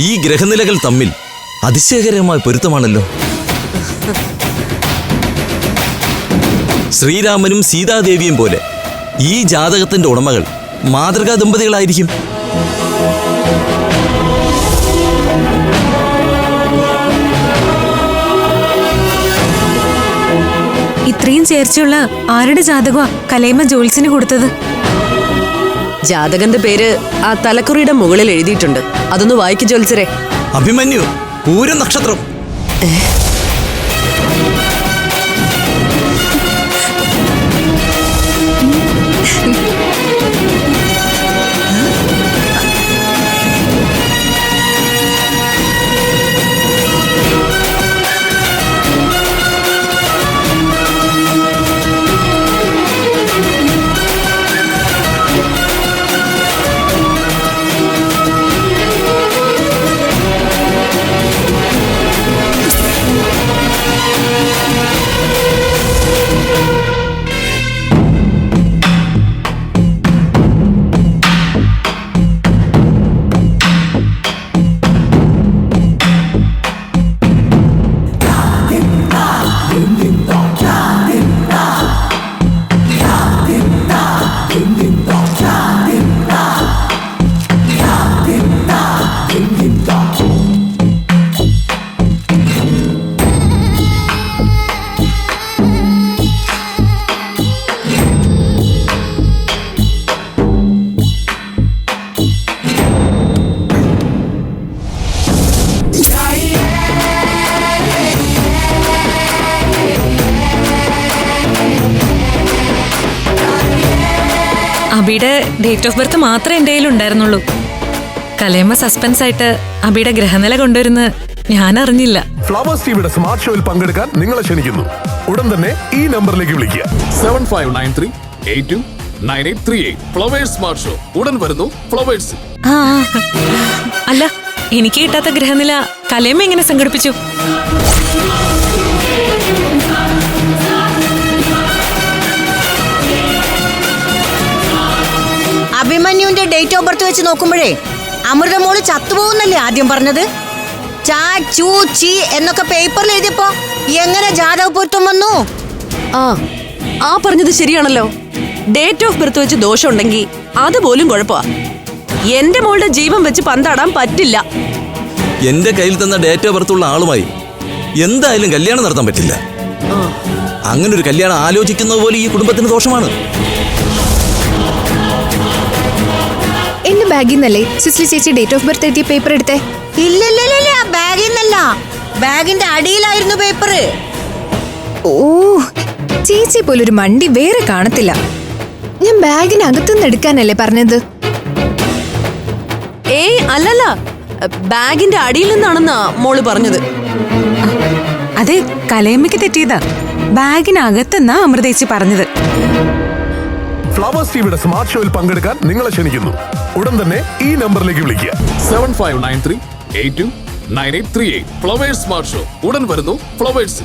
ഈ ഗ്രഹനിലകൾ തമ്മിൽ അതിശയകരമായ പൊരുത്തമാണല്ലോ. ശ്രീരാമനും സീതാദേവിയും പോലെ ഈ ജാതകത്തിന്റെ ഉടമകൾ മാതൃകാ ദമ്പതികളായിരിക്കും. ഇത്രയും ചേർച്ചയുള്ള ആരുടെ ജാതകമാ കലൈമ ജോത്സ്യന് കൊടുത്തത്? ജാതകന്റെ പേര് ആ തലക്കുറിയുടെ മുകളിൽ എഴുതിയിട്ടുണ്ട്. അതൊന്ന് വായിക്ക് ജോത്സ്യരെ. അഭിമന്യു, പൂര നക്ഷത്രം. അബിയുടെ ഡേറ്റ് ഓഫ് ബർത്ത് മാത്രമേ എൻ്റെ കയ്യിൽ ഉണ്ടായിരുന്നുള്ളൂ. കലൈമ സസ്പെൻസ് ആയിട്ട് അബിയുടെ ഗ്രഹനില കൊണ്ടുവരുന്ന ഞാൻ അറിഞ്ഞില്ല. ഫ്ലവേഴ്സ് ടിവിയുടെ സ്മാർട്ട് ഷോയിൽ പങ്കെടുക്കാൻ നിങ്ങളെ ക്ഷണിക്കുന്നു. ഉടൻ തന്നെ ഈ നമ്പറിലേക്ക് വിളിക്കുക. 7593829838. ഫ്ലവേഴ്സ് സ്മാർട്ട് ഷോ ഉടൻ വരുന്നു ഫ്ലവേഴ്സ്. അല്ല, എനിക്ക് കിട്ടാത്ത ഗ്രഹനില കലൈമ എങ്ങനെ സംഘടിപ്പിച്ചു? അഭിമന്യുവിന്റെ ഡേറ്റ് ഓഫ് ബർത്ത് വെച്ച് നോക്കുമ്പോഴേ അമൃതമോള് ചത്തുപോകുന്നല്ലേ ആദ്യം പറഞ്ഞത്? ചാ ചൂ ചീ എന്നൊക്കെ പേപ്പറിൽ എഴുതിയപ്പോ എങ്ങനെ ജാതക പൊരുത്തം വന്നു? ആ പറഞ്ഞത് ശരിയാണല്ലോ. ഡേറ്റ് ഓഫ് ബർത്ത് വെച്ച് ദോഷം ഉണ്ടെങ്കിൽ അതുപോലും കുഴപ്പമാ. എന്റെ മോളുടെ ജീവൻ വെച്ച് പന്താടാൻ പറ്റില്ല. എന്റെ കയ്യിൽ തന്ന ഡേറ്റ് ഓഫ് ബർത്തുള്ള ആളുമായി എന്തായാലും കല്യാണം നടത്താൻ പറ്റില്ല. അങ്ങനെ ഒരു കല്യാണം ആലോചിക്കുന്നത് പോലെ ഈ കുടുംബത്തിന് ദോഷമാണ്. എന്റെ ബാഗിൽ നിന്നല്ലേ സിസ്ലി ചേച്ചി ഡേറ്റ് ഓഫ് ബർത്ത് എഴുതിയ പേപ്പർ എടുത്തേ? ഇല്ലല്ല, ബാഗിൽ നിന്നല്ല, ബാഗിന്റെ അടിയിലായിരുന്നു പേപ്പർ. ഓ, ചേച്ചി പോലൊരു മണ്ടി വേറെ കാണത്തില്ല. ഞാൻ ബാഗിനകത്തുനിന്ന് എടുക്കാനല്ലേ പറഞ്ഞത്? ഏയ് അല്ലല്ല, ബാഗിന്റെ അടിയിൽ നിന്നാണെന്നാ മോള് പറഞ്ഞത്. അതെ, കലൈമയ്ക്ക് തെറ്റിയതാ. ബാഗിനകത്തെന്നാ അമൃതേച്ചി പറഞ്ഞത്. ഫ്ലവേഴ്സ് ടിവിയുടെ സ്മാർട്ട് ഷോയിൽ പങ്കെടുക്കാൻ നിങ്ങളെ ക്ഷണിക്കുന്നു. ഉടൻ തന്നെ ഈ നമ്പറിലേക്ക് വിളിക്കുക. 7593829838. ഫ്ലവേഴ്സ് സ്മാർട്ട് ഷോ ഉടൻ വരുന്നു ഫ്ലവേഴ്സ്.